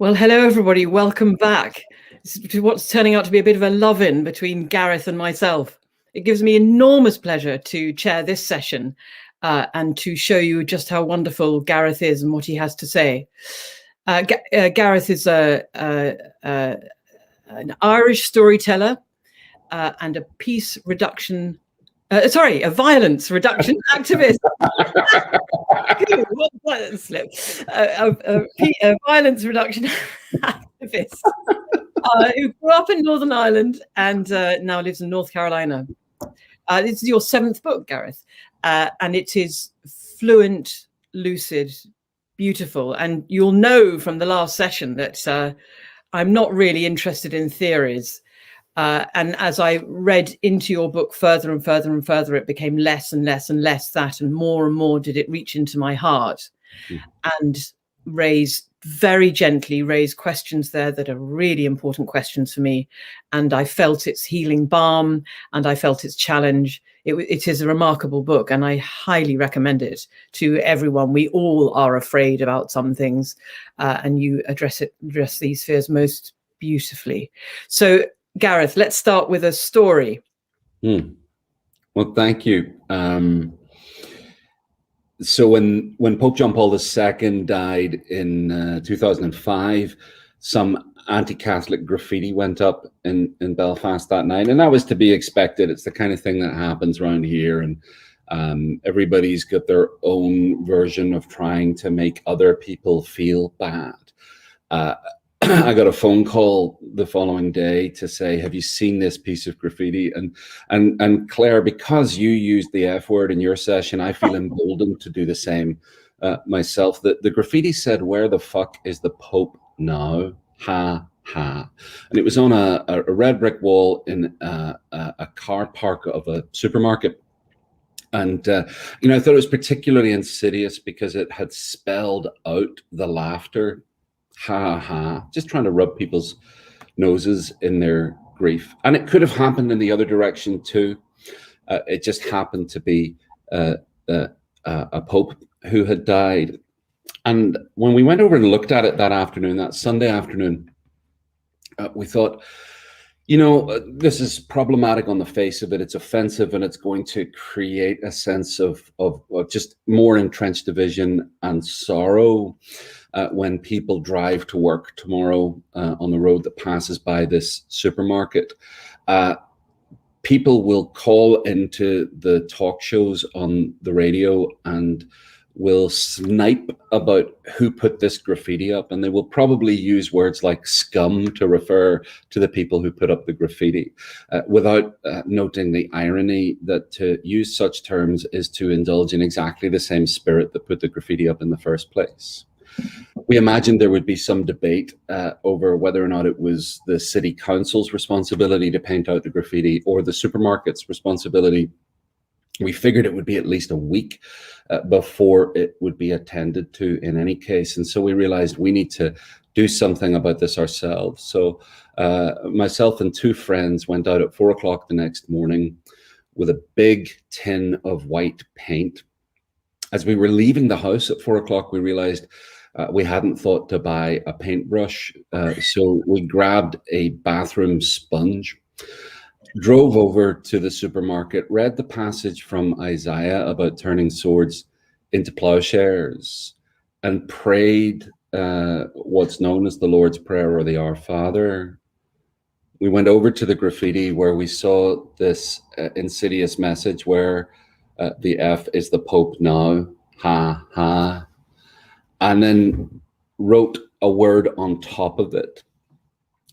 Well, hello, everybody. Welcome back to what's turning out to be a bit of a love-in between Gareth and myself. It gives me enormous pleasure to chair this session and to show you just how wonderful Gareth is and what he has to say. Gareth is an Irish storyteller and a a violence reduction activist. A violence reduction activist who grew up in Northern Ireland and now lives in North Carolina. This is your 7th book, Gareth, and it is fluent, lucid, beautiful. And you'll know from the last session that I'm not really interested in theories. And as I read into your book further and further and further, it became less and less and less that, and more did it reach into my heart and very gently raise questions there that are really important questions for me. And I felt its healing balm and I felt its challenge. It is a remarkable book and I highly recommend it to everyone. We all are afraid about some things and you address these fears most beautifully. So Gareth, let's start with a story. Well, thank you. So when Pope John Paul II died in 2005, some anti-Catholic graffiti went up in Belfast that night, and that was to be expected. It's the kind of thing that happens around here, and everybody's got their own version of trying to make other people feel bad. I got a phone call the following day to say, have you seen this piece of graffiti? And Claire, because you used the F word in your session, I feel emboldened to do the same myself. The graffiti said, "Where the fuck is the Pope now? Ha, ha." And it was on a red brick wall in a car park of a supermarket. And, I thought it was particularly insidious because it had spelled out the laughter. Ha ha, just trying to rub people's noses in their grief. And it could have happened in the other direction too. It just happened to be a pope who had died. And when we went over and looked at it that afternoon, that Sunday afternoon, we thought, this is problematic on the face of it. It's offensive and it's going to create a sense of just more entrenched division and sorrow. When people drive to work tomorrow on the road that passes by this supermarket, people will call into the talk shows on the radio and will snipe about who put this graffiti up, and they will probably use words like scum to refer to the people who put up the graffiti, without noting the irony that to use such terms is to indulge in exactly the same spirit that put the graffiti up in the first place. We imagined there would be some debate over whether or not it was the city council's responsibility to paint out the graffiti or the supermarket's responsibility. We figured it would be at least a week before it would be attended to in any case. And so we realized we need to do something about this ourselves. So myself and 2 friends went out at 4 o'clock the next morning with a big tin of white paint. As we were leaving the house at 4 o'clock, we realized we hadn't thought to buy a paintbrush, so we grabbed a bathroom sponge, drove over to the supermarket, read the passage from Isaiah about turning swords into plowshares, and prayed what's known as the Lord's Prayer or the Our Father. We went over to the graffiti where we saw this insidious message where the F is the Pope now, ha, ha. And then wrote a word on top of it.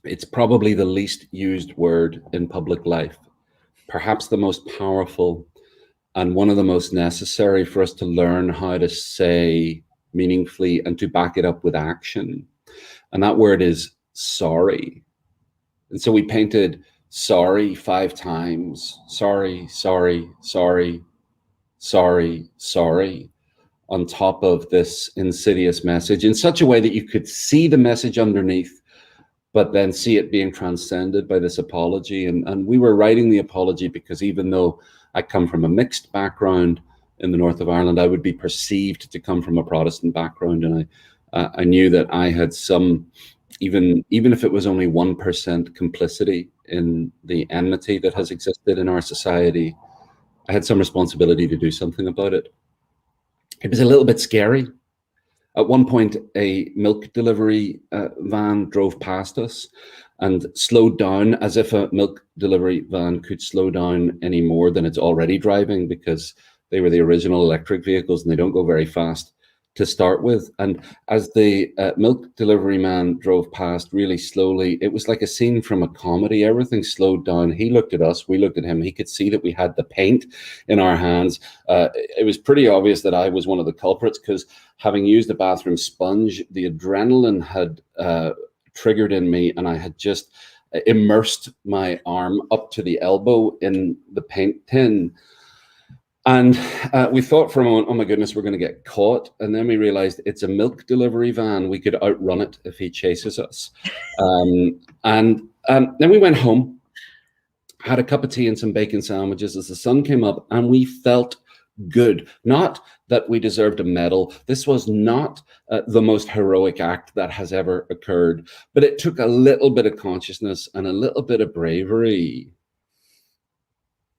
It's probably the least used word in public life, perhaps the most powerful and one of the most necessary for us to learn how to say meaningfully and to back it up with action. And that word is sorry. And so we painted sorry 5 times, sorry, sorry, sorry, sorry, sorry, on top of this insidious message in such a way that you could see the message underneath, but then see it being transcended by this apology. And we were writing the apology because even though I come from a mixed background in the north of Ireland, I would be perceived to come from a Protestant background. And I knew that I had some even if it was only 1% complicity in the enmity that has existed in our society, I had some responsibility to do something about it. It was a little bit scary. At one point, a milk delivery van drove past us and slowed down, as if a milk delivery van could slow down any more than it's already driving, because they were the original electric vehicles and they don't go very fast to start with. And as the milk delivery man drove past really slowly, it was like a scene from a comedy. Everything slowed down. He looked at us, we looked at him. He could see that we had the paint in our hands. It was pretty obvious that I was one of the culprits, because having used the bathroom sponge, the adrenaline had triggered in me, and I had just immersed my arm up to the elbow in the paint tin. And we thought for a moment, oh my goodness, we're going to get caught. And then we realized it's a milk delivery van. We could outrun it if he chases us. And then we went home, had a cup of tea and some bacon sandwiches as the sun came up, and we felt good. Not that we deserved a medal. This was not the most heroic act that has ever occurred, but it took a little bit of consciousness and a little bit of bravery.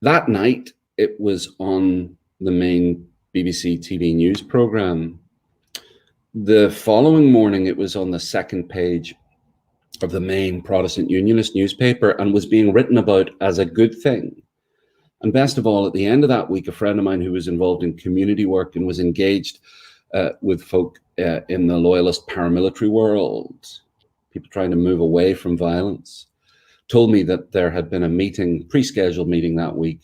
That night, it was on the main BBC TV news program. The following morning, it was on the second page of the main Protestant Unionist newspaper and was being written about as a good thing. And best of all, at the end of that week, a friend of mine who was involved in community work and was engaged with folk in the loyalist paramilitary world, people trying to move away from violence, told me that there had been a meeting, pre-scheduled meeting that week,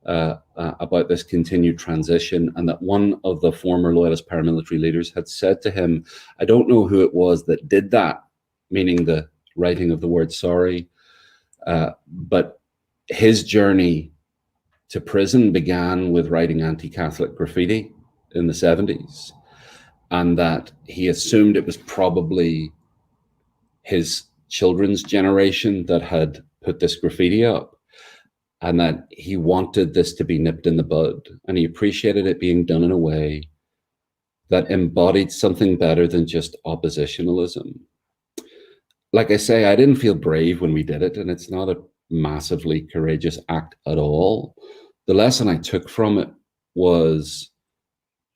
about this continued transition, and that one of the former loyalist paramilitary leaders had said to him, I don't know who it was that did that, meaning the writing of the word sorry, but his journey to prison began with writing anti-Catholic graffiti in the 70s, and that he assumed it was probably his children's generation that had put this graffiti up, and that he wanted this to be nipped in the bud, and he appreciated it being done in a way that embodied something better than just oppositionalism. Like I say, I didn't feel brave when we did it, and it's not a massively courageous act at all. The lesson I took from it was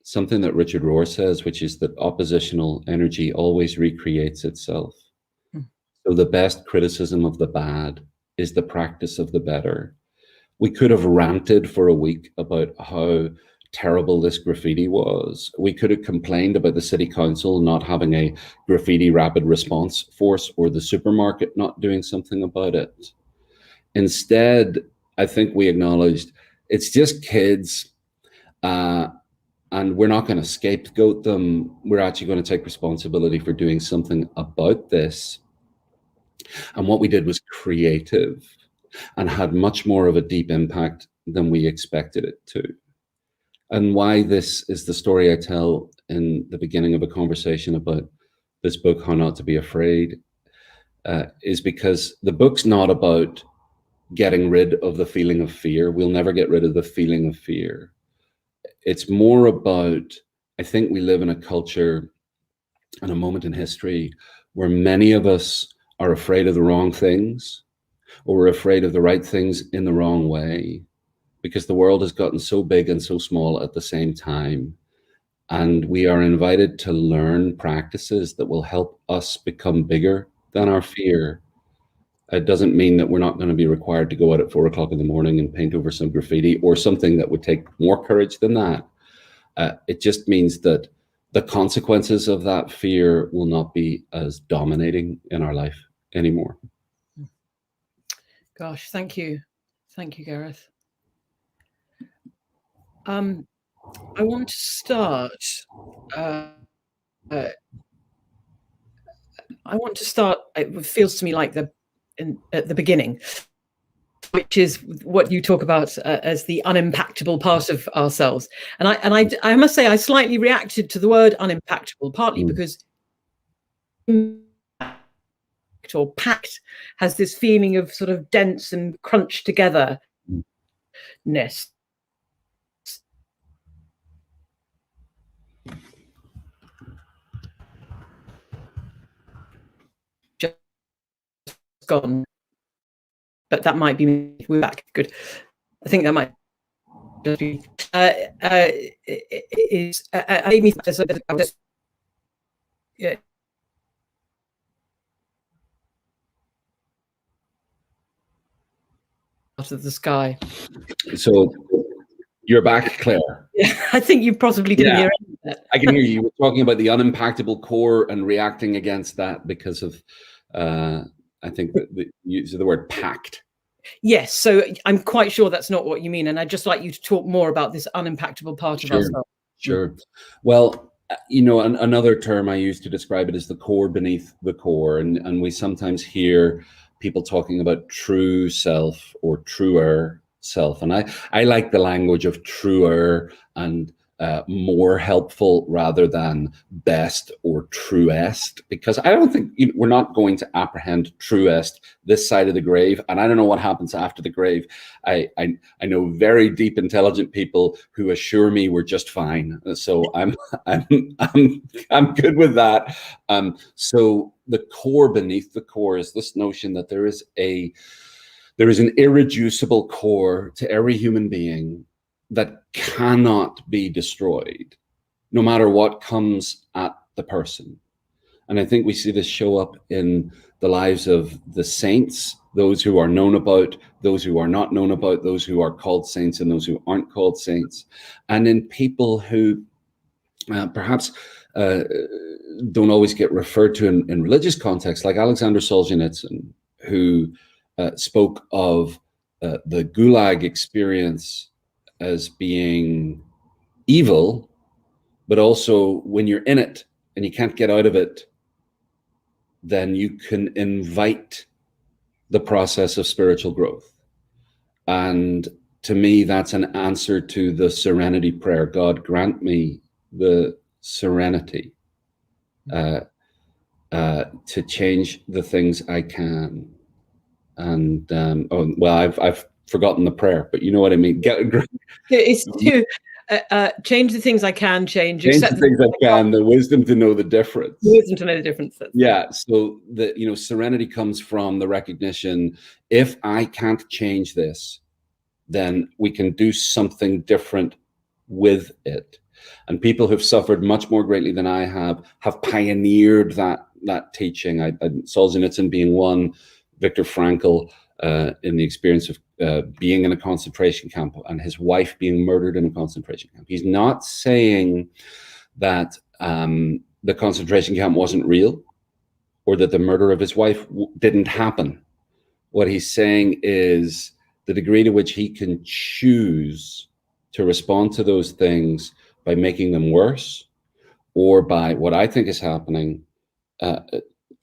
something that Richard Rohr says, which is that oppositional energy always recreates itself. So the best criticism of the bad is the practice of the better. We could have ranted for a week about how terrible this graffiti was. We could have complained about the city council not having a graffiti rapid response force, or the supermarket not doing something about it. Instead, I think we acknowledged it's just kids, and we're not going to scapegoat them. We're actually going to take responsibility for doing something about this. And what we did was creative and had much more of a deep impact than we expected it to. And why this is the story I tell in the beginning of a conversation about this book, How Not to Be Afraid, is because the book's not about getting rid of the feeling of fear. We'll never get rid of the feeling of fear. It's more about, I think we live in a culture and a moment in history where many of us are afraid of the wrong things, or we're afraid of the right things in the wrong way, because the world has gotten so big and so small at the same time. And we are invited to learn practices that will help us become bigger than our fear. It doesn't mean that we're not going to be required to go out at 4 o'clock in the morning and paint over some graffiti, or something that would take more courage than that. It just means that the consequences of that fear will not be as dominating in our life anymore. Gosh, thank you. Thank you, Gareth. I want to start. It feels to me like at the beginning, which is what you talk about as the unimpactable part of ourselves. And I must say, I slightly reacted to the word unimpactable, partly because or packed has this feeling of sort of dense and crunched togetherness. gone, but that might be we're back. Good. I think that might just be is Amy. Yeah. Out of the sky. So you're back, Claire. Yeah, I think you possibly didn't hear any of that. I can hear you. You were talking about the unimpactable core and reacting against that because of, I think, the use of the word pact. Yes, so I'm quite sure that's not what you mean, and I'd just like you to talk more about this unimpactable part of ourselves. Sure. Well, you know, another term I use to describe it is the core beneath the core, and we sometimes hear people talking about true self or truer self, and I like the language of truer and more helpful rather than best or truest, because I don't think we're not going to apprehend truest this side of the grave, and I don't know what happens after the grave. I know very deep, intelligent people who assure me we're just fine, so I'm good with that. So the core beneath the core is this notion that there is an irreducible core to every human being that cannot be destroyed, no matter what comes at the person. And I think we see this show up in the lives of the saints, those who are known about, those who are not known about, those who are called saints and those who aren't called saints, and in people who perhaps don't always get referred to in religious contexts, like Alexander Solzhenitsyn, who spoke of the Gulag experience as being evil, but also when you're in it and you can't get out of it, then you can invite the process of spiritual growth. And to me, that's an answer to the serenity prayer. God, grant me the serenity to change the things I can. And I've forgotten the prayer, but you know what I mean. It's to change the things I can change. Change the things I can. The wisdom to know the difference. The wisdom to know the difference. Yeah. So serenity comes from the recognition: if I can't change this, then we can do something different with it. And people who've suffered much more greatly than I have pioneered that teaching. Solzhenitsyn being one, Viktor Frankl in the experience of being in a concentration camp and his wife being murdered in a concentration camp. He's not saying that the concentration camp wasn't real or that the murder of his wife didn't happen. What he's saying is the degree to which he can choose to respond to those things by making them worse, or by what I think is happening,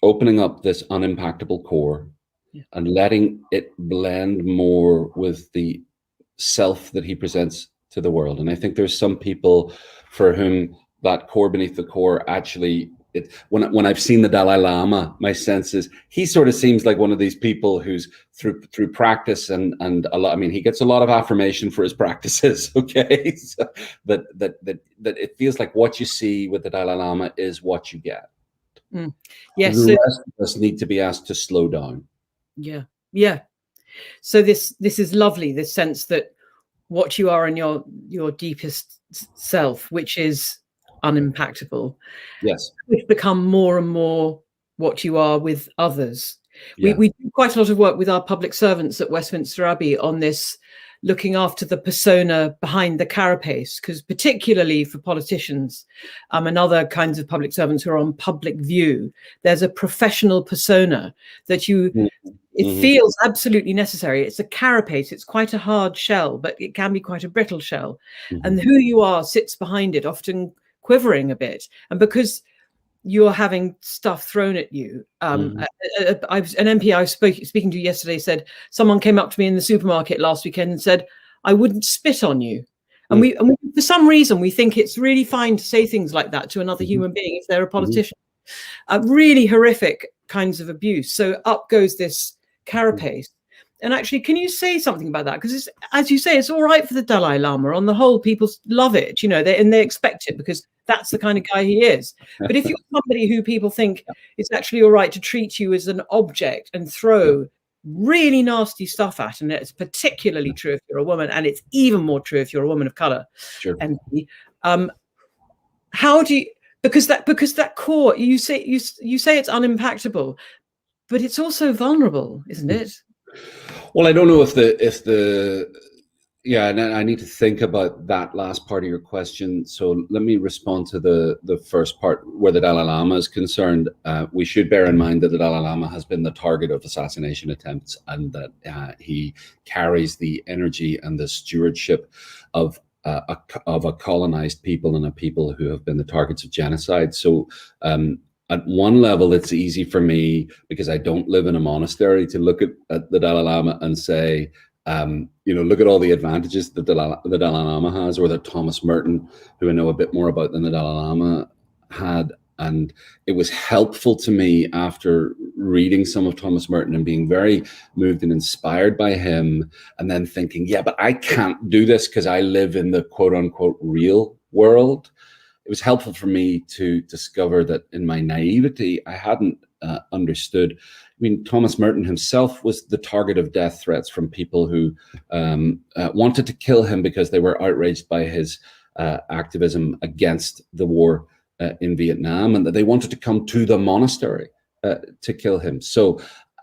opening up this unimpactable core and letting it blend more with the self that he presents to the world. And I think there's some people for whom that core beneath the core actually, when I've seen the Dalai Lama, my sense is he sort of seems like one of these people who's through practice and a lot. I mean, he gets a lot of affirmation for his practices. Okay, so that it feels like what you see with the Dalai Lama is what you get. Yes, the rest of us need to be asked to slow down. Yeah. So this is lovely. This sense that what you are in your deepest self, which is unimpactable, yes, which become more and more what you are with others. Yeah. We do quite a lot of work with our public servants at Westminster Abbey on this, looking after the persona behind the carapace, because particularly for politicians and other kinds of public servants who are on public view, there's a professional persona that it feels absolutely necessary. It's a carapace. It's quite a hard shell, but it can be quite a brittle shell. And who you are sits behind it, often quivering a bit. And because you're having stuff thrown at you, an MP I was speaking to yesterday said, someone came up to me in the supermarket last weekend and said, I wouldn't spit on you. And we for some reason, we think it's really fine to say things like that to another human being if they're a politician. Really horrific kinds of abuse. So up goes this carapace. And actually, can you say something about that? Because, as you say, it's all right for the Dalai Lama. On the whole, people love it, they expect it because that's the kind of guy he is. But if you're somebody who people think it's actually all right to treat you as an object and throw really nasty stuff at, and it's particularly true if you're a woman, and it's even more true if you're a woman of color. Sure. And how do you? Because that core, you say it's unimpactable, but it's also vulnerable, isn't it? Well, I don't know if the and I need to think about that last part of your question. So let me respond to the first part where the Dalai Lama is concerned. We should bear in mind that the Dalai Lama has been the target of assassination attempts, and that he carries the energy and the stewardship of a colonized people and a people who have been the targets of genocide. So at one level, it's easy for me, because I don't live in a monastery, to look at the Dalai Lama and say, look at all the advantages that the Dalai Lama has, or that Thomas Merton, who I know a bit more about than the Dalai Lama, had. And it was helpful to me after reading some of Thomas Merton and being very moved and inspired by him, and then thinking, yeah, but I can't do this because I live in the quote unquote real world. It was helpful for me to discover that in my naivety, I hadn't understood. I mean, Thomas Merton himself was the target of death threats from people who wanted to kill him because they were outraged by his activism against the war in Vietnam, and that they wanted to come to the monastery to kill him. So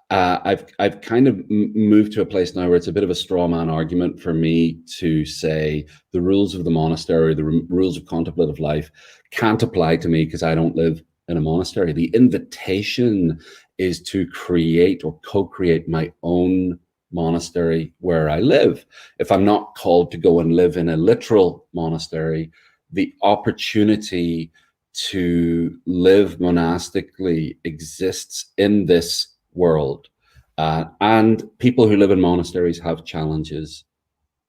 I've kind of moved to a place now where it's a bit of a straw man argument for me to say the rules of the monastery, the rules of contemplative life can't apply to me because I don't live in a monastery. The invitation is to create or co-create my own monastery where I live. If I'm not called to go and live in a literal monastery, the opportunity to live monastically exists in this world. And people who live in monasteries have challenges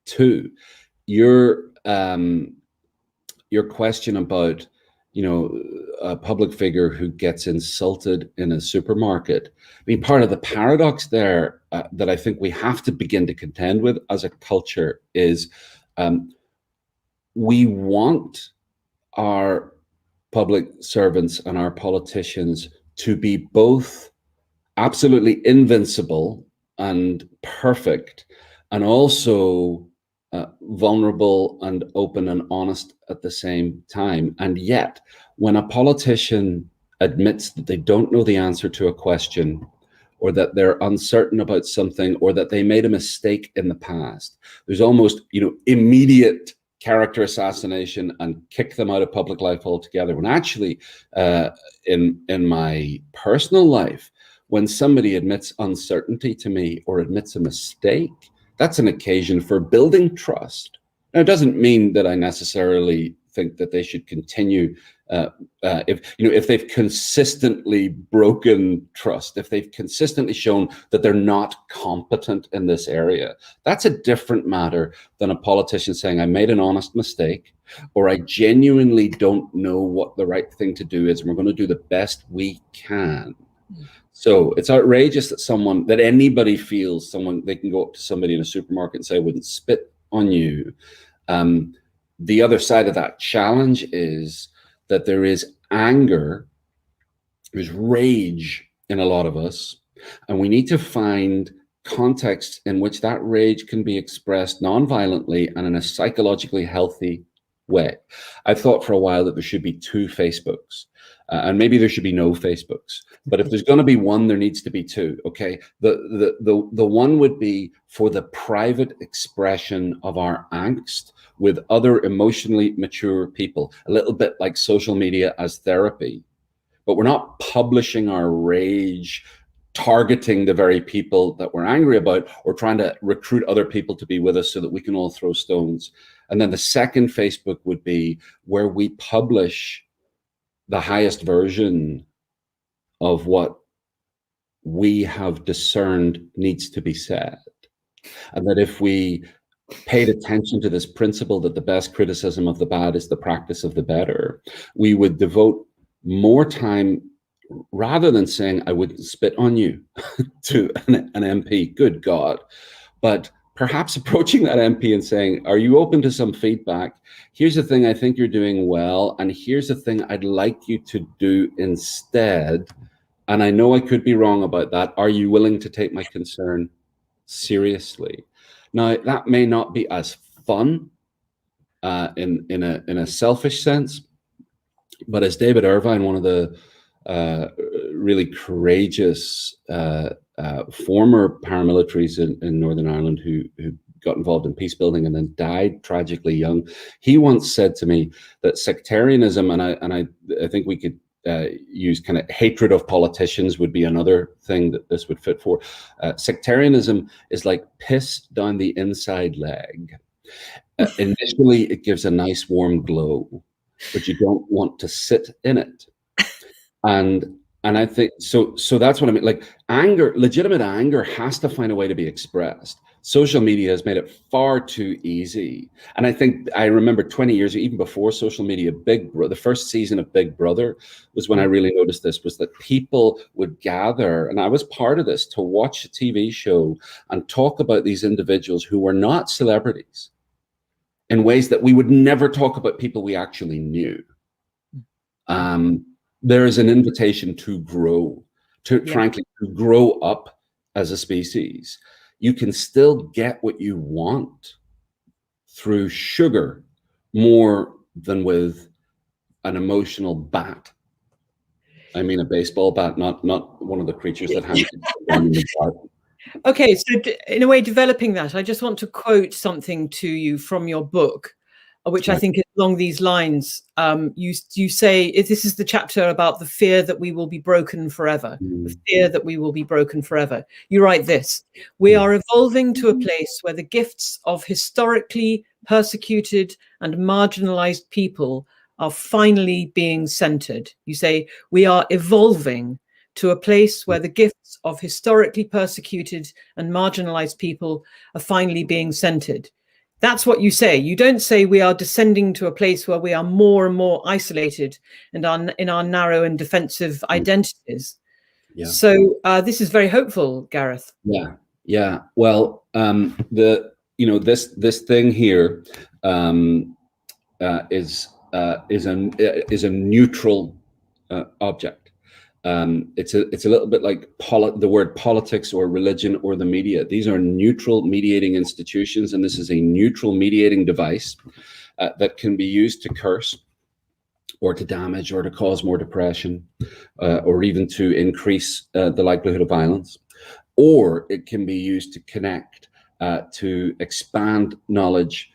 too. Your question about, a public figure who gets insulted in a supermarket. I mean, part of the paradox there that I think we have to begin to contend with as a culture is we want our public servants and our politicians to be both absolutely invincible and perfect, and also vulnerable and open and honest at the same time. And yet, when a politician admits that they don't know the answer to a question, or that they're uncertain about something, or that they made a mistake in the past, there's almost, immediate character assassination and kick them out of public life altogether. When actually, in my personal life, when somebody admits uncertainty to me or admits a mistake, that's an occasion for building trust. Now, it doesn't mean that I necessarily think that they should continue if they've consistently broken trust, if they've consistently shown that they're not competent in this area. That's a different matter than a politician saying, I made an honest mistake, or I genuinely don't know what the right thing to do is, and we're going to do the best we can. So it's outrageous that anybody feels they can go up to somebody in a supermarket and say, I wouldn't spit on you. The other side of that challenge is that there is anger, there's rage in a lot of us, and we need to find contexts in which that rage can be expressed non-violently and in a psychologically healthy way. I've thought for a while that there should be 2 Facebooks, and maybe there should be no Facebooks. But if there's going to be one, there needs to be 2. Okay, the one would be for the private expression of our angst with other emotionally mature people, a little bit like social media as therapy. But we're not publishing our rage, targeting the very people that we're angry about, or trying to recruit other people to be with us so that we can all throw stones. And then the second Facebook would be where we publish the highest version of what we have discerned needs to be said. And that if we paid attention to this principle that the best criticism of the bad is the practice of the better, we would devote more time rather than saying, I wouldn't spit on you to an MP, good God, but perhaps approaching that MP and saying, are you open to some feedback? Here's the thing I think you're doing well, and here's the thing I'd like you to do instead. And I know I could be wrong about that. Are you willing to take my concern seriously? Now, that may not be as fun in a selfish sense, but as David Irvine, one of the really courageous former paramilitaries in Northern Ireland who got involved in peace building and then died tragically young, he once said to me that sectarianism, and I think we could use kind of hatred of politicians would be another thing that this would fit for. Sectarianism is like piss down the inside leg. Initially, it gives a nice warm glow, but you don't want to sit in it. And I think so that's what I mean. Like anger, legitimate anger has to find a way to be expressed. Social media has made it far too easy. And I think I remember 20 years, even before social media, the first season of Big Brother was when I really noticed this, was that people would gather, and I was part of this, to watch a TV show and talk about these individuals who were not celebrities in ways that we would never talk about people we actually knew. There is an invitation to grow, frankly, to grow up as a species. You can still get what you want through sugar more than with an emotional bat. I mean, a baseball bat, not one of the creatures that hangs in the garden. Okay, so in a way, developing that, I just want to quote something to you from your book, which I think is along these lines. You say, if this is the chapter about the fear that we will be broken forever, the fear that we will be broken forever. You write this: we are evolving to a place where the gifts of historically persecuted and marginalized people are finally being centered. You say, we are evolving to a place where the gifts of historically persecuted and marginalized people are finally being centered. That's what you say. You don't say we are descending to a place where we are more and more isolated and in our narrow and defensive identities. Yeah. So this is very hopeful, Gareth. Yeah. Well, this thing here is a neutral object. It's a little bit like the word politics or religion or the media. These are neutral mediating institutions, and this is a neutral mediating device that can be used to curse or to damage or to cause more depression or even to increase the likelihood of violence. Or it can be used to connect, to expand knowledge,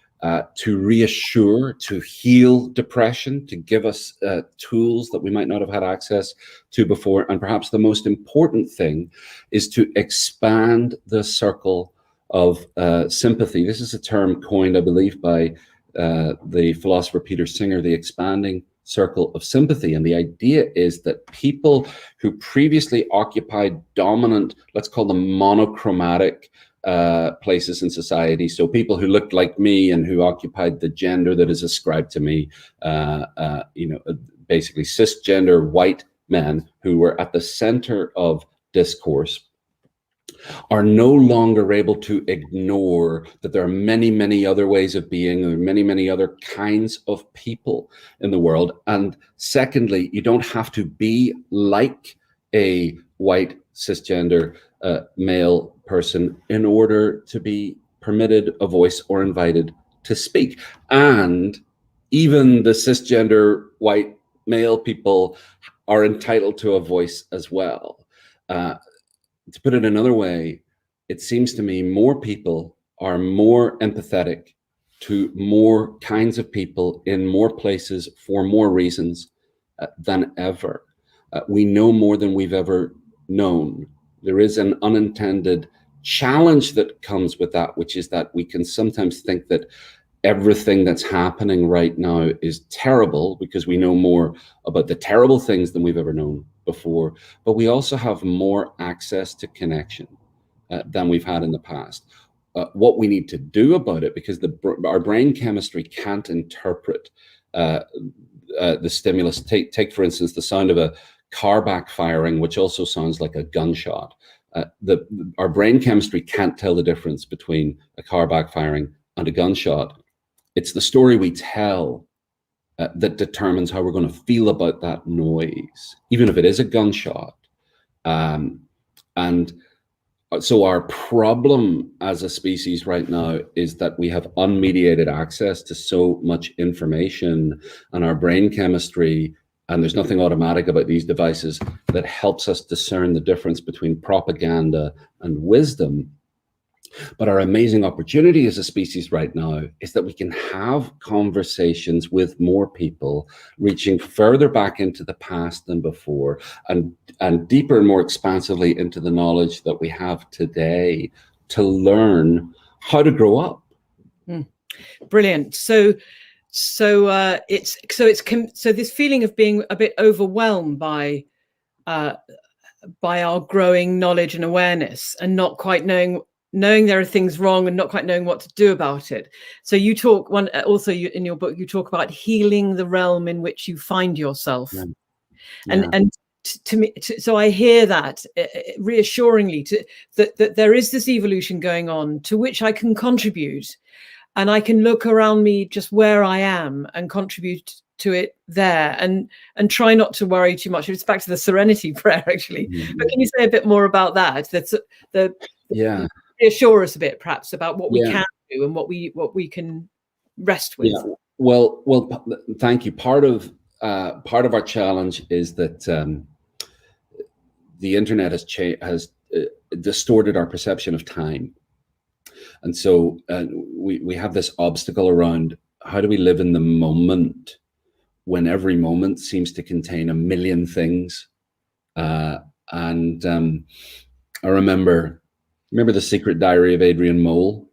to reassure, to heal depression, to give us tools that we might not have had access to before. And perhaps the most important thing is to expand the circle of sympathy. This is a term coined, I believe, by the philosopher Peter Singer, the expanding circle of sympathy. And the idea is that people who previously occupied dominant, let's call them monochromatic, places in society, so people who looked like me and who occupied the gender that is ascribed to me, basically cisgender white men who were at the center of discourse, are no longer able to ignore that there are many, many other ways of being, there are many, many other kinds of people in the world. And secondly, you don't have to be like a white cisgender male person in order to be permitted a voice or invited to speak. And even the cisgender white male people are entitled to a voice as well. To put it another way, it seems to me more people are more empathetic to more kinds of people in more places for more reasons than ever. We know more than we've ever known. There is an unintended challenge that comes with that, which is that we can sometimes think that everything that's happening right now is terrible because we know more about the terrible things than we've ever known before, but we also have more access to connection than we've had in the past. What we need to do about it, because our brain chemistry can't interpret the stimulus. Take for instance, the sound of a car backfiring, which also sounds like a gunshot. Our brain chemistry can't tell the difference between a car backfiring and a gunshot. It's the story we tell that determines how we're going to feel about that noise, even if it is a gunshot. And so our problem as a species right now is that we have unmediated access to so much information, and our brain chemistry, and there's nothing automatic about these devices that helps us discern the difference between propaganda and wisdom. But our amazing opportunity as a species right now is that we can have conversations with more people, reaching further back into the past than before, and deeper and more expansively into the knowledge that we have today to learn how to grow up. Brilliant. So this feeling of being a bit overwhelmed by our growing knowledge and awareness, and not quite knowing there are things wrong and not quite knowing what to do about it. So you talk in your book, you talk about healing the realm in which you find yourself. Yeah. And to me, so I hear that reassuringly that there is this evolution going on to which I can contribute, and I can look around me just where I am and contribute to it there, and try not to worry too much. It's back to the serenity prayer, actually. Mm-hmm. But can you say a bit more about that? That's reassure us a bit, perhaps, about what we can do and what we can rest with. Yeah. Well, thank you. Part of our challenge is that the internet has distorted our perception of time, and so we have this obstacle around how do we live in the moment when every moment seems to contain a million things. I remember The Secret Diary of Adrian Mole.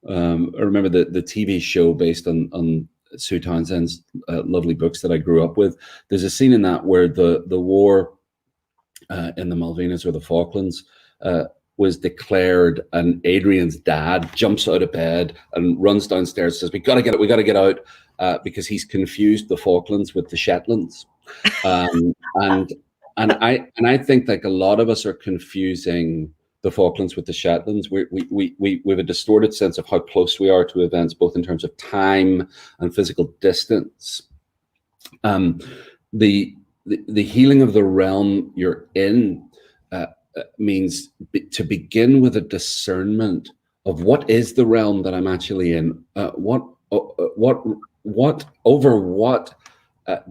I remember the TV show based on Sue Townsend's lovely books that I grew up with. There's a scene in that where the war in the Malvinas or the Falklands was declared, and Adrian's dad jumps out of bed and runs downstairs and says, we got to get out, because he's confused the Falklands with the Shetlands. And I think like a lot of us are confusing the Falklands with the Shetlands. We have a distorted sense of how close we are to events, both in terms of time and physical distance. The healing of the realm you're in means to begin with a discernment of what is the realm that I'm actually in. What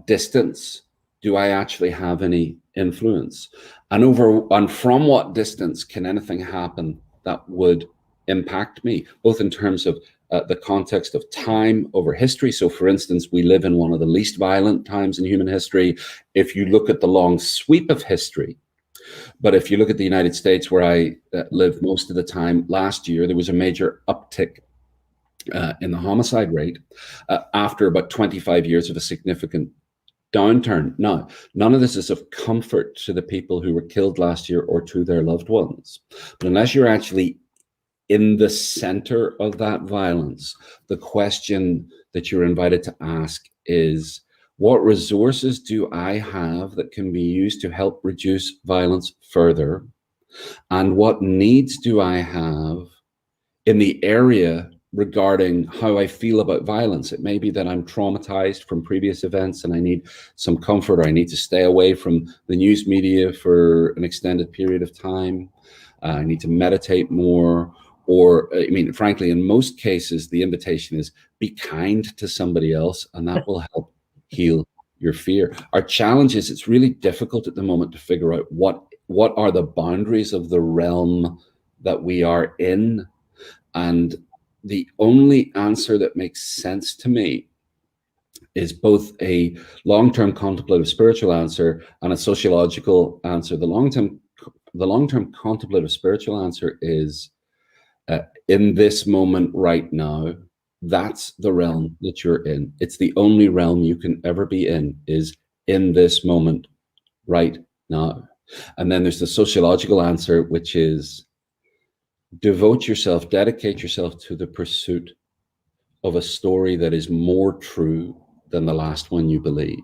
distance do I actually have any influence, and from what distance can anything happen that would impact me, both in terms of the context of time over history. So for instance, we live in one of the least violent times in human history if you look at the long sweep of history. But if you look at the United States, where I live most of the time, last year there was a major uptick in the homicide rate after about 25 years of a significant downturn. Now, none of this is of comfort to the people who were killed last year or to their loved ones. But unless you're actually in the center of that violence, the question that you're invited to ask is, what resources do I have that can be used to help reduce violence further? And what needs do I have in the area regarding how I feel about violence? It may be that I'm traumatized from previous events and I need some comfort, or I need to stay away from the news media for an extended period of time. I need to meditate more. Or, I mean, frankly, in most cases, the invitation is be kind to somebody else, and that will help heal your fear. Our challenge is it's really difficult at the moment to figure out what are the boundaries of the realm that we are in. And the only answer that makes sense to me is both a long-term contemplative spiritual answer and a sociological answer. The long-term contemplative spiritual answer is in this moment right now. That's the realm that you're in. It's the only realm you can ever be in, is in this moment right now. And then there's the sociological answer, which is dedicate yourself to the pursuit of a story that is more true than the last one you believed.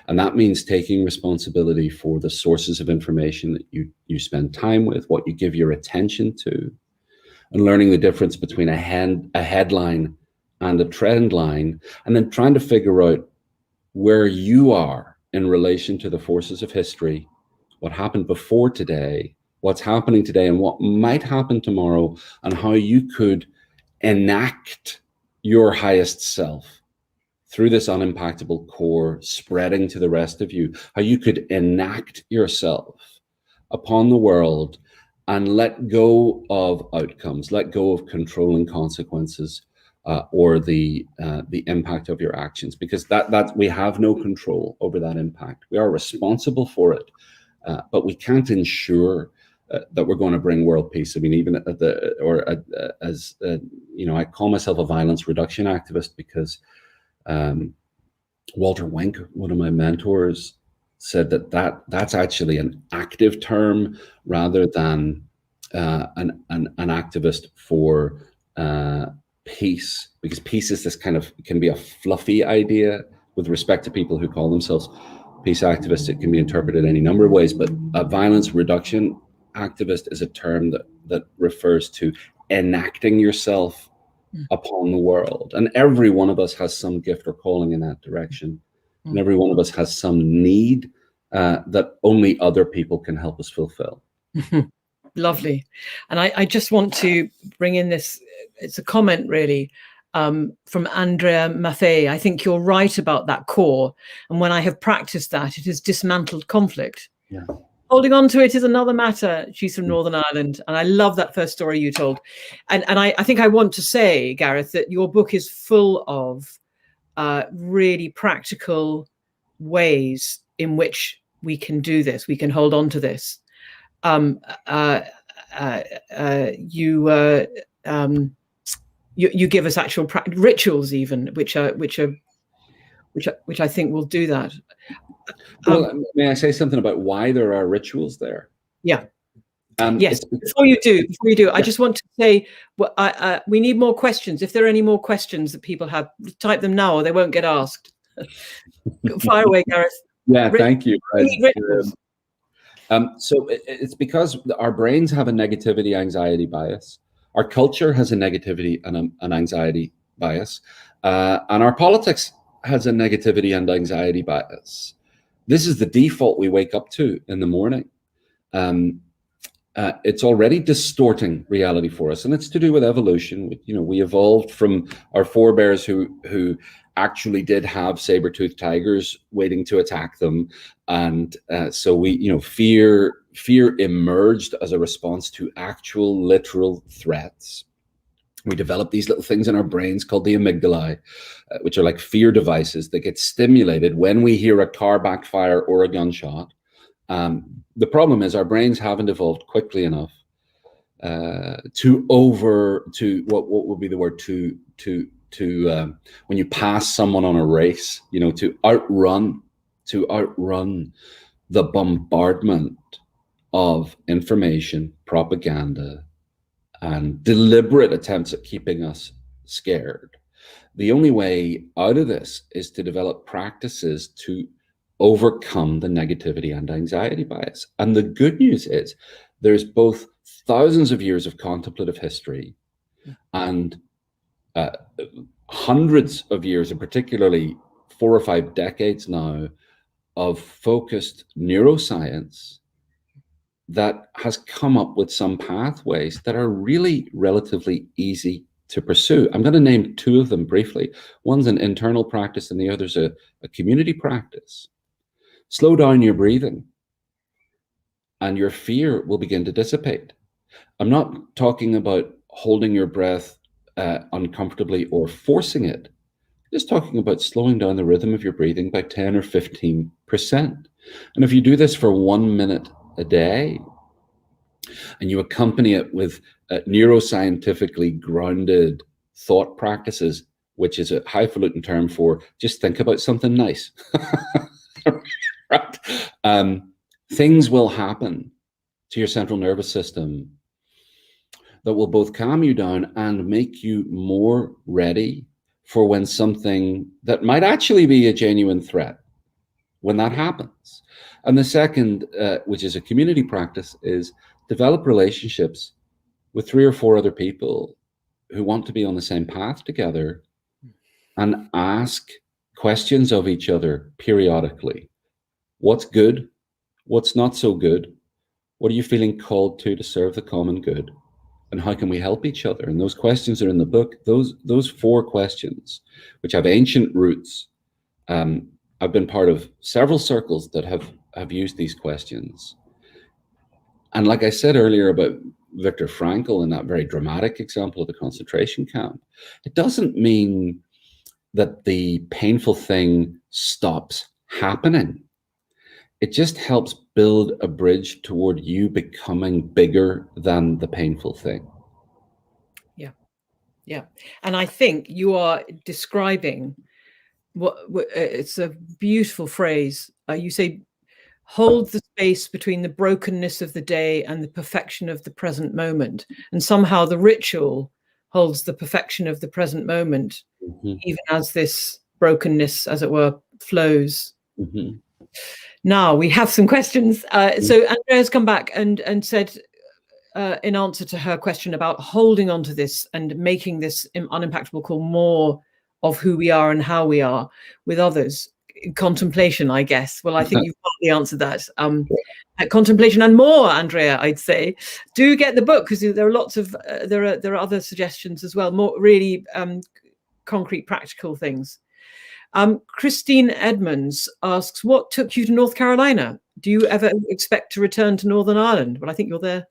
And that means taking responsibility for the sources of information that you spend time with, what you give your attention to, and learning the difference between a headline and a trend line, and then trying to figure out where you are in relation to the forces of history, what happened before today, what's happening today, and what might happen tomorrow, and how you could enact your highest self through this unimpactable core, spreading to the rest of you, how you could enact yourself upon the world and let go of outcomes, let go of controlling consequences, or the impact of your actions, because that we have no control over that impact. We are responsible for it, but we can't ensure that we're going to bring world peace. I mean, even I call myself a violence reduction activist because Walter Wink, one of my mentors, said that's actually an active term rather than an activist for peace, because peace is this kind of, can be a fluffy idea with respect to people who call themselves peace activists. It can be interpreted any number of ways, but a violence reduction activist is a term that refers to enacting yourself upon the world. And every one of us has some gift or calling in that direction. And every one of us has some need that only other people can help us fulfill. Lovely. And I just want to bring in this, it's a comment really, from Andrea Maffei. I think you're right about that core. And when I have practiced that, it has dismantled conflict. Yeah. Holding on to it is another matter. She's from Northern Ireland. And I love that first story you told. And I think I want to say, Gareth, that your book is full of really practical ways in which we can do this. We can hold on to this. You give us actual rituals, even which I think will do that. Well, may I say something about why there are rituals there? Yeah. Yes. Before you do, yeah. I just want to say, we need more questions. If there are any more questions that people have, type them now, or they won't get asked. Fire away, Gareth. Yeah, thank you. So it's because our brains have a negativity anxiety bias. Our culture has a negativity and an anxiety bias, and our politics has a negativity and anxiety bias. This is the default we wake up to in the morning. It's already distorting reality for us, and it's to do with evolution. We evolved from our forebears who actually did have saber-toothed tigers waiting to attack them, and so fear emerged as a response to actual literal threats. We developed these little things in our brains called the amygdala, which are like fear devices that get stimulated when we hear a car backfire or a gunshot. The problem is our brains haven't evolved quickly enough to what would be the word to when you pass someone on a race, to outrun the bombardment of information, propaganda, and deliberate attempts at keeping us scared. The only way out of this is to develop practices to overcome the negativity and anxiety bias. And the good news is there's both thousands of years of contemplative history and hundreds of years, and particularly 4 or 5 decades now, of focused neuroscience that has come up with some pathways that are really relatively easy to pursue. I'm going to name 2 of them briefly. One's an internal practice and the other's a community practice. Slow down your breathing and your fear will begin to dissipate. I'm not talking about holding your breath uncomfortably or forcing it. I'm just talking about slowing down the rhythm of your breathing by 10 or 15%. And if you do this for 1 minute a day, and you accompany it with neuroscientifically grounded thought practices, which is a highfalutin term for just think about something nice, right? Things will happen to your central nervous system that will both calm you down and make you more ready for when something that might actually be a genuine threat when that happens. And the second, which is a community practice, is develop relationships with 3 or 4 other people who want to be on the same path together, and ask questions of each other periodically. What's good? What's not so good? What are you feeling called to serve the common good? And how can we help each other? And those questions are in the book. Those 4 questions, which have ancient roots. I've been part of several circles that have used these questions. And like I said earlier about Viktor Frankl and that very dramatic example of the concentration camp, it doesn't mean that the painful thing stops happening. It just helps build a bridge toward you becoming bigger than the painful thing. Yeah. And I think you are describing what it's a beautiful phrase. You say, hold the space between the brokenness of the day and the perfection of the present moment. And somehow the ritual holds the perfection of the present moment, even as this brokenness, as it were, flows. Now we have some questions. So Andrea's come back and said, in answer to her question about holding on to this and making this Unimpactable call more of who we are and how we are with others, contemplation, I guess. Well, I think you've partly answered that. Contemplation and more, Andrea, I'd say. Do get the book, because there are lots of there are other suggestions as well, more really concrete, practical things. Christine Edmonds asks, what took you to North Carolina? Do you ever expect to return to Northern Ireland? Well, I think you're there.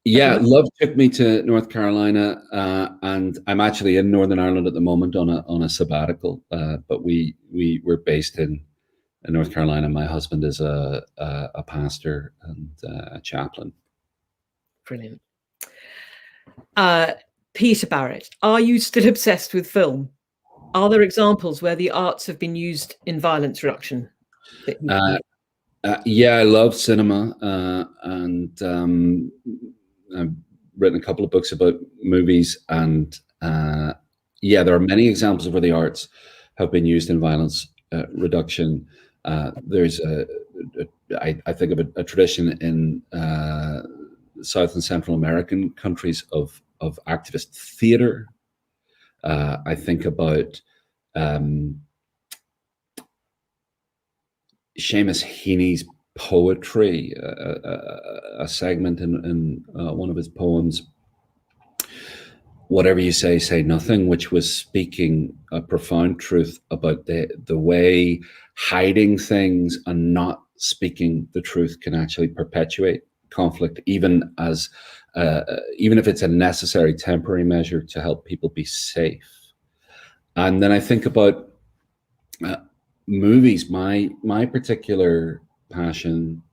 Yeah, love took me to North Carolina, and I'm actually in Northern Ireland at the moment on a sabbatical. But we're based in North Carolina. My husband is a pastor and a chaplain. Brilliant. Peter Barrett, are you still obsessed with film? Are there examples where the arts have been used in violence reduction? Yeah, I love cinema, and I've written a couple of books about movies, and yeah, there are many examples of where the arts have been used in violence reduction. There's I think of a tradition in South and Central American countries of activist theater. I think about Seamus Heaney's poetry, a segment in one of his poems, Whatever You Say, Say Nothing, which was speaking a profound truth about the way hiding things and not speaking the truth can actually perpetuate conflict, even if it's a necessary temporary measure to help people be safe. And then I think about movies, my particular passion,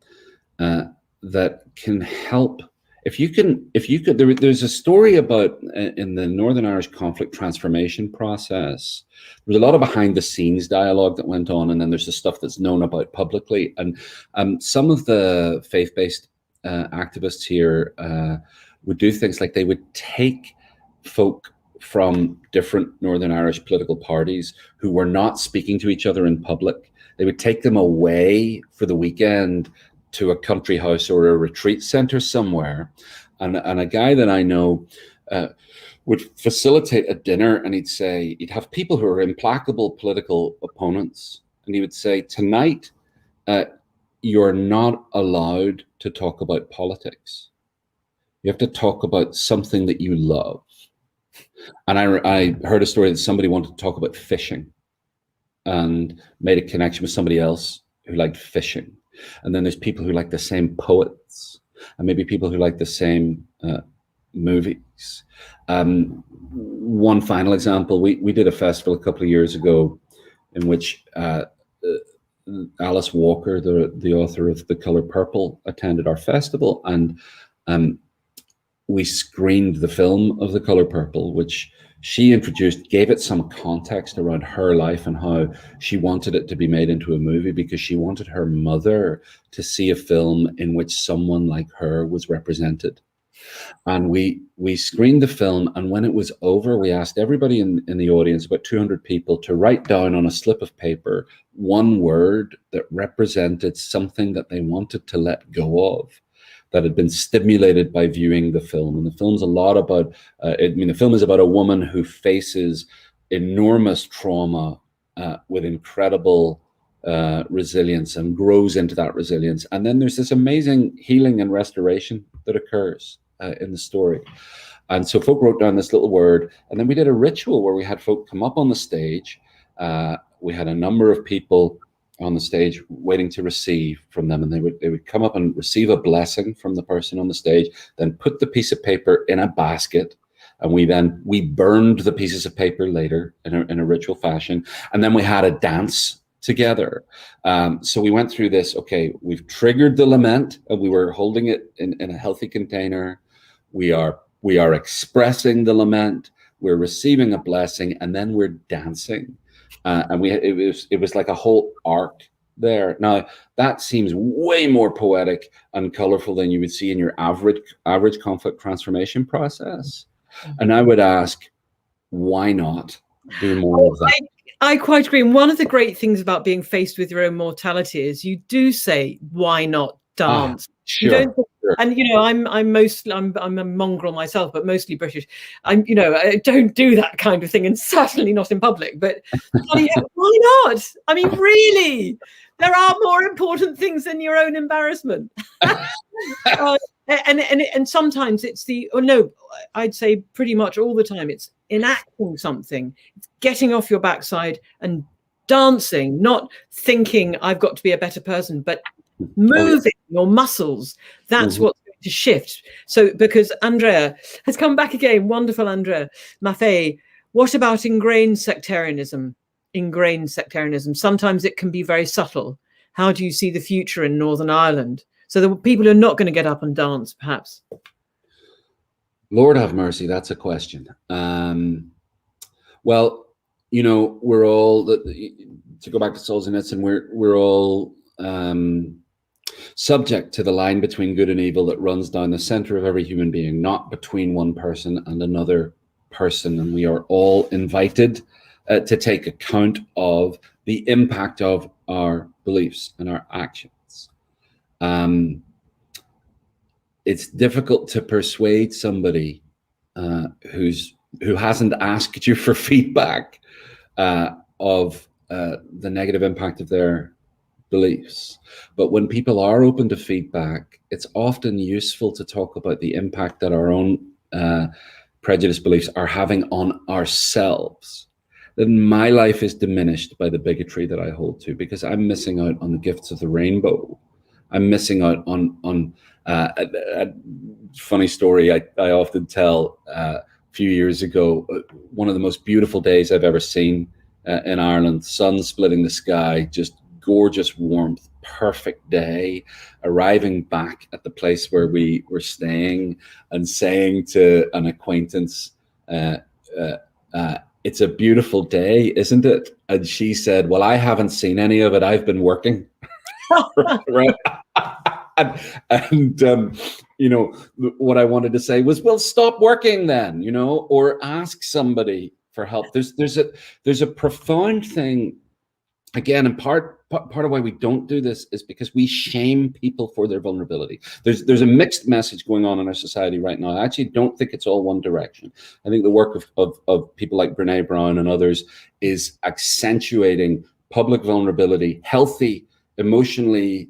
that can help. If you could, there's a story about in the Northern Irish conflict transformation process. There was a lot of behind the scenes dialogue that went on, and then there's the stuff that's known about publicly. And some of the faith-based activists here would do things like they would take folk from different Northern Irish political parties who were not speaking to each other in public. They would take them away for the weekend to a country house or a retreat center somewhere. And a guy that I know would facilitate a dinner, and he'd have people who are implacable political opponents. And he would say, tonight, you're not allowed to talk about politics. You have to talk about something that you love. And I heard a story that somebody wanted to talk about fishing and made a connection with somebody else who liked fishing. And then there's people who like the same poets, and maybe people who like the same movies. One final example, we did a festival a couple of years ago in which Alice Walker, the author of The Color Purple, attended our festival, and we screened the film of The Color Purple, which she introduced, gave it some context around her life and how she wanted it to be made into a movie, because she wanted her mother to see a film in which someone like her was represented. And we screened the film, and when it was over, we asked everybody in the audience, about 200 people, to write down on a slip of paper one word that represented something that they wanted to let go of, that had been stimulated by viewing the film. And the film's a lot about, the film is about a woman who faces enormous trauma with incredible resilience, and grows into that resilience. And then there's this amazing healing and restoration that occurs in the story. And so folk wrote down this little word, and then we did a ritual where we had folk come up on the stage. We had a number of people on the stage waiting to receive from them, and they would come up and receive a blessing from the person on the stage, then put the piece of paper in a basket, and we burned the pieces of paper later in a ritual fashion, and then we had a dance together. So we went through this. Okay, we've triggered the lament, and we were holding it in a healthy container. We are expressing the lament. We're receiving a blessing, and then we're dancing. And it was like a whole arc there. Now that seems way more poetic and colorful than you would see in your average conflict transformation process. And I would ask, why not do more of that? I quite agree. And one of the great things about being faced with your own mortality is you do say, why not dance? Sure. You don't, sure. And I'm a mongrel myself, but mostly British. I don't do that kind of thing, and certainly not in public. But why not? I mean, really, there are more important things than your own embarrassment. And sometimes it's I'd say pretty much all the time it's enacting something. It's getting off your backside and dancing, not thinking I've got to be a better person, but moving your muscles. That's what's going to shift. So because Andrea has come back again, wonderful Andrea Maffei, what about ingrained sectarianism? Sometimes it can be very subtle. How do you see the future in Northern Ireland? So the people who are not going to get up and dance, perhaps. Lord have mercy, that's a question. Well, we're all, to go back to Solzhenitsyn, we're all subject to the line between good and evil that runs down the center of every human being, not between one person and another person. And we are all invited to take account of the impact of our beliefs and our actions. It's difficult to persuade somebody who hasn't asked you for feedback of the negative impact of their beliefs. But when people are open to feedback, it's often useful to talk about the impact that our own prejudiced beliefs are having on ourselves. Then my life is diminished by the bigotry that I hold to, because I'm missing out on the gifts of the rainbow. I'm missing out on a funny story I often tell. A few years ago, one of the most beautiful days I've ever seen in Ireland, sun splitting the sky, just gorgeous warmth, perfect day. Arriving back at the place where we were staying and saying to an acquaintance, it's a beautiful day, isn't it? And she said, well, I haven't seen any of it. I've been working. Right. And what I wanted to say was, well, stop working then, or ask somebody for help. There's a profound thing, again, and part of why we don't do this is because we shame people for their vulnerability. There's a mixed message going on in our society right now. I actually don't think it's all one direction. I think the work of people like Brene Brown and others is accentuating public vulnerability, healthy, emotionally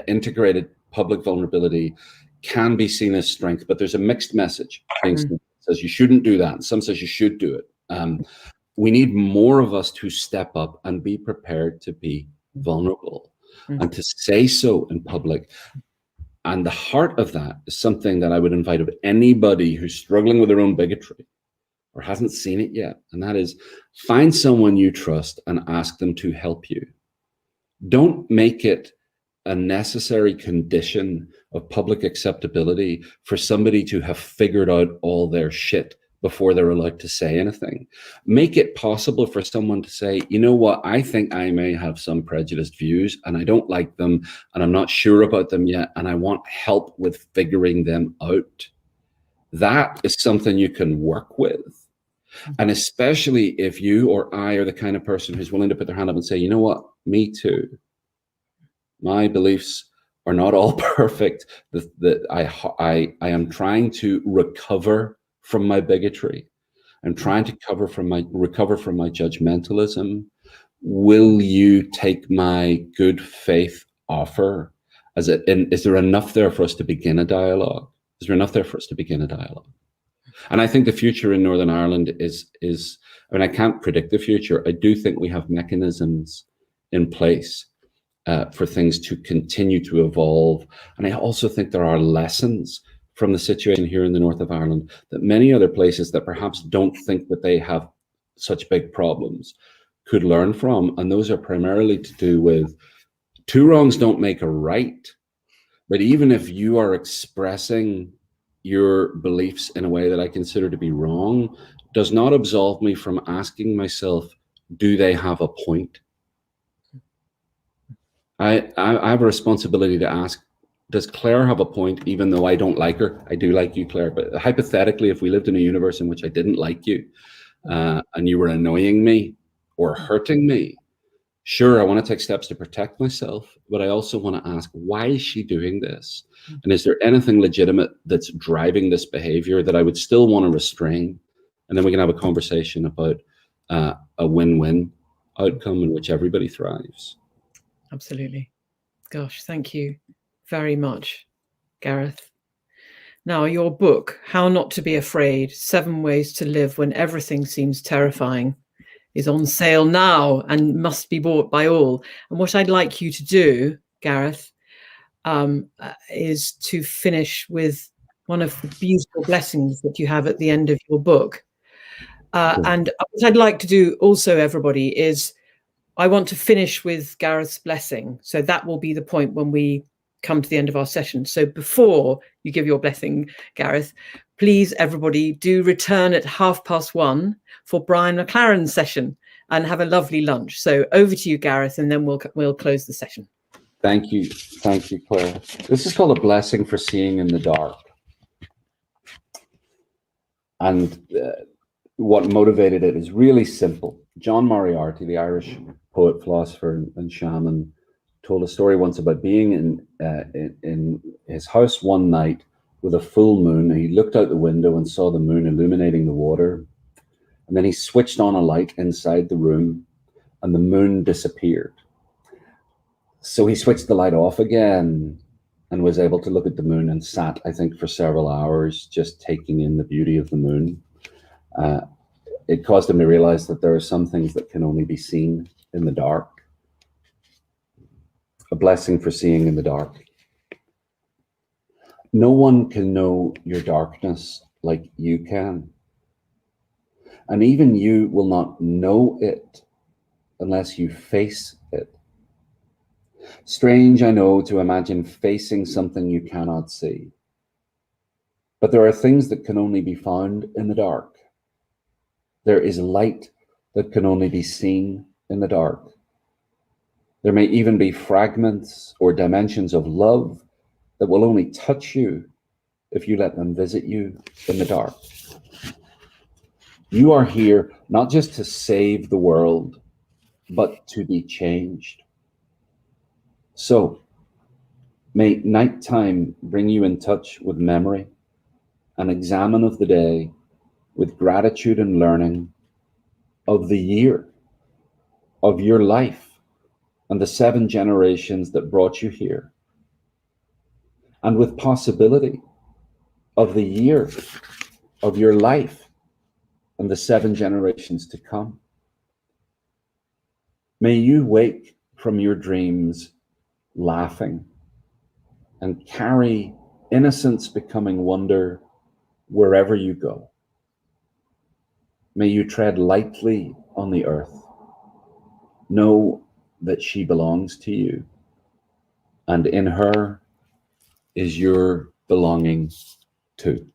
integrated public vulnerability can be seen as strength, but there's a mixed message. Some says you shouldn't do that, and some says you should do it. We need more of us to step up and be prepared to be vulnerable and to say so in public. And the heart of that is something that I would invite of anybody who's struggling with their own bigotry or hasn't seen it yet. And that is, find someone you trust and ask them to help you. Don't make it a necessary condition of public acceptability for somebody to have figured out all their shit before they're allowed to say anything. Make it possible for someone to say, you know what, I think I may have some prejudiced views and I don't like them and I'm not sure about them yet and I want help with figuring them out. that is something you can work with. And especially if you or I are the kind of person who's willing to put their hand up and say, you know what, me too. My beliefs are not all perfect. I am trying to recover from my bigotry. I'm trying to recover from my judgmentalism. Will you take my good faith offer? Is there enough there for us to begin a dialogue? Is there enough there for us to begin a dialogue? And I think the future in Northern Ireland is, I mean, I can't predict the future. I do think we have mechanisms in place for things to continue to evolve. And I also think there are lessons from the situation here in the north of Ireland that many other places that perhaps don't think that they have such big problems could learn from. And those are primarily to do with two wrongs don't make a right. But even if you are expressing your beliefs in a way that I consider to be wrong, does not absolve me from asking myself, do they have a point? I have a responsibility to ask, does Claire have a point, even though I don't like her? I do like you, Claire, but hypothetically, if we lived in a universe in which I didn't like you and you were annoying me or hurting me, sure, I want to take steps to protect myself, but I also want to ask, why is she doing this? And is there anything legitimate that's driving this behavior that I would still want to restrain? And then we can have a conversation about a win-win outcome in which everybody thrives. Absolutely. Gosh, thank you very much, Gareth. Now, your book, How Not to Be Afraid, 7 Ways to Live When Everything Seems Terrifying, is on sale now and must be bought by all. And what I'd like you to do, Gareth, is to finish with one of the beautiful blessings that you have at the end of your book. And what I'd like to do also, everybody, is I want to finish with Gareth's blessing. So that will be the point when we come to the end of our session. So before you give your blessing, Gareth, please, everybody, do return at 1:30 for Brian McLaren's session and have a lovely lunch. So over to you, Gareth, and then we'll close the session. Thank you, Claire. This is called a blessing for seeing in the dark. And what motivated it is really simple. John Moriarty, the Irish poet, philosopher, and shaman, told a story once about being in his house one night with a full moon. He looked out the window and saw the moon illuminating the water. And then he switched on a light inside the room and the moon disappeared. So he switched the light off again and was able to look at the moon and sat, I think, for several hours, just taking in the beauty of the moon. It caused him to realize that there are some things that can only be seen in the dark. A blessing for seeing in the dark. No one can know your darkness like you can. And even you will not know it unless you face it. Strange, I know, to imagine facing something you cannot see. But there are things that can only be found in the dark. There is light that can only be seen in the dark. There may even be fragments or dimensions of love that will only touch you if you let them visit you in the dark. You are here not just to save the world, but to be changed. So, may nighttime bring you in touch with memory, an examine of the day, with gratitude and learning of the year, of your life, and the 7 generations that brought you here, and with possibility of the year of your life and the 7 generations to come. May you wake from your dreams laughing and carry innocence becoming wonder wherever you go. May you tread lightly on the earth. Know that she belongs to you, and in her is your belonging too.